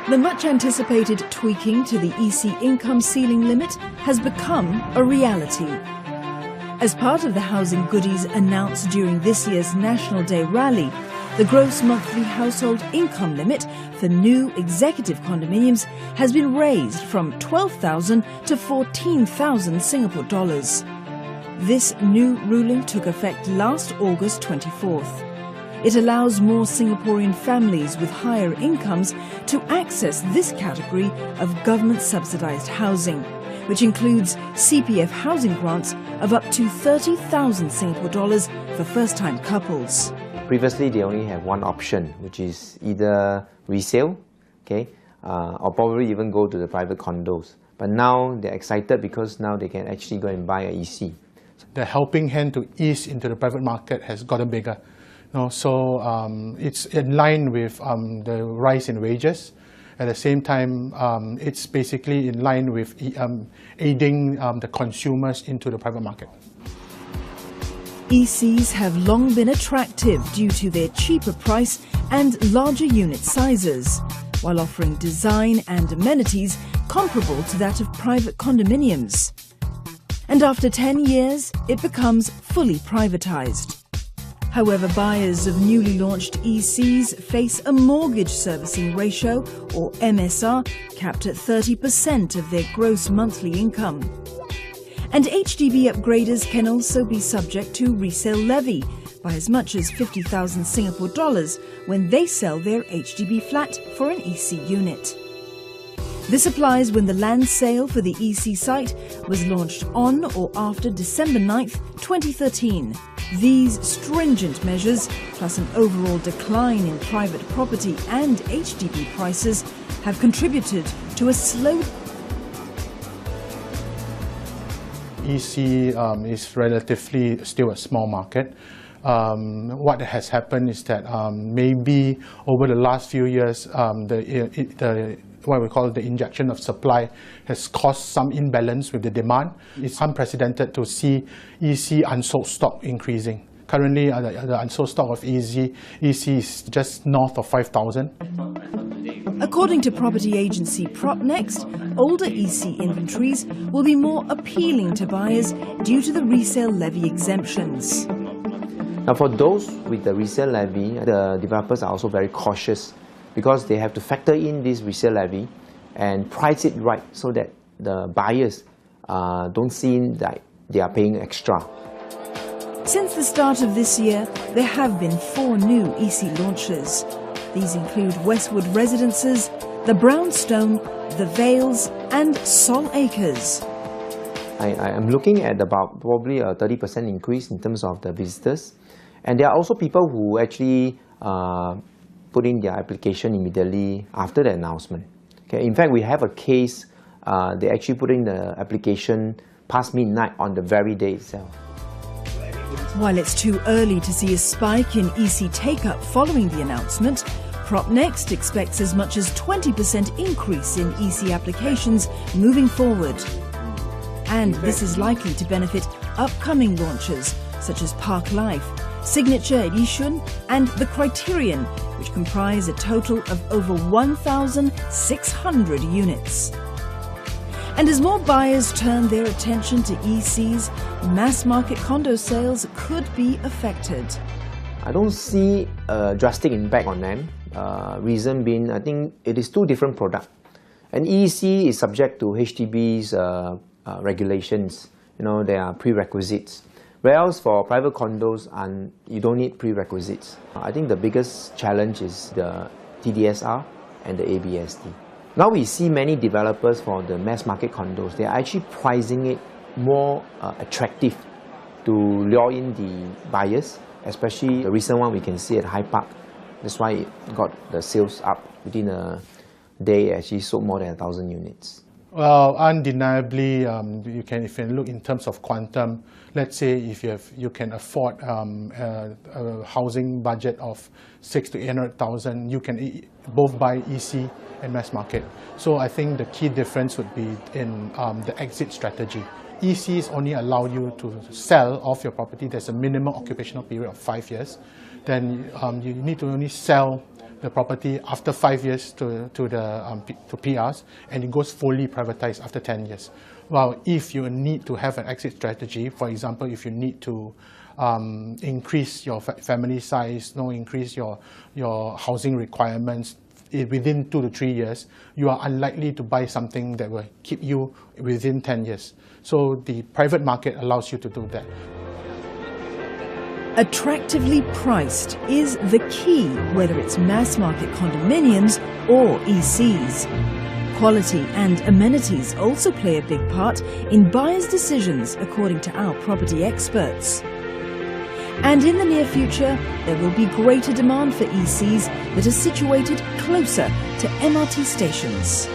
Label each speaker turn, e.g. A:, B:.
A: The much-anticipated tweaking to the EC income ceiling limit has become a reality. As part of the housing goodies announced during this year's National Day rally, the gross monthly household income limit for new executive condominiums has been raised from 12,000 to 14,000 Singapore dollars. This new ruling took effect last August 24th. It allows more Singaporean families with higher incomes to access this category of government-subsidised housing, which includes CPF housing grants of up to 30,000 Singapore dollars for first-time couples.
B: Previously, they only have one option, which is either resale, or probably even go to the private condos. But now they're excited because now they can actually go and buy a EC.
C: The helping hand to ease into the private market has gotten bigger. So it's in line with the rise in wages. At the same time, it's basically in line with aiding the consumers into the private market.
A: ECs have long been attractive due to their cheaper price and larger unit sizes, while offering design and amenities comparable to that of private condominiums. And after 10 years, it becomes fully privatised. However, buyers of newly launched ECs face a mortgage servicing ratio, or MSR, capped at 30% of their gross monthly income. And HDB upgraders can also be subject to resale levy by as much as 50,000 Singapore dollars when they sell their HDB flat for an EC unit. This applies when the land sale for the EC site was launched on or after December 9th, 2013. These stringent measures, plus an overall decline in private property and HDB prices, have contributed to a slow.
C: EC is relatively still a small market. What has happened is that maybe over the last few years, what we call the injection of supply has caused some imbalance with the demand. It's unprecedented to see EC unsold stock increasing. Currently, the unsold stock of EC is just north of 5,000.
A: According to property agency PropNext, older EC inventories will be more appealing to buyers due to the resale levy exemptions.
B: Now for those with the resale levy, the developers are also very cautious because they have to factor in this resale levy and price it right so that the buyers don't seem like they are paying extra.
A: Since the start of this year, there have been 4 new EC launches. These include Westwood Residences, the Brownstone, the Vales and Sol Acres.
B: I am looking at about probably a 30% increase in terms of the visitors. And there are also people who actually put in their application immediately after the announcement. In fact, we have a case, they actually put in the application past midnight on the very day itself.
A: While it's too early to see a spike in EC take-up following the announcement, PropNext expects as much as 20% increase in EC applications moving forward. And this is likely to benefit upcoming launches such as Park Life, Signature at Yishun and The Criterion, which comprise a total of over 1,600 units. And as more buyers turn their attention to ECs, mass market condo sales could be affected.
B: I don't see a drastic impact on them. Reason being, I think it is 2 different products. An EC is subject to HDB's regulations. There are prerequisites. Whereas for private condos, you don't need prerequisites. I think the biggest challenge is the TDSR and the ABSD. Now we see many developers for the mass market condos, they are actually pricing it more attractive to lure in the buyers, especially the recent one we can see at High Park. That's why it got the sales up within a day, actually sold more than 1,000 units.
C: Well, undeniably, if you look in terms of quantum, let's say if you can afford a housing budget of 600,000 to 800,000, you can both buy EC and mass market. So I think the key difference would be in the exit strategy. ECs only allow you to sell off your property. There's a minimum occupational period of 5 years. Then you need to only sell the property after 5 years to PRs, and it goes fully privatized after 10 years. Well, if you need to have an exit strategy, for example, if you need to increase your family size, increase your housing requirements within 2 to 3 years, you are unlikely to buy something that will keep you within 10 years. So the private market allows you to do that.
A: Attractively priced is the key, whether it's mass market condominiums or ECs. Quality and amenities also play a big part in buyers' decisions, according to our property experts. And in the near future, there will be greater demand for ECs that are situated closer to MRT stations.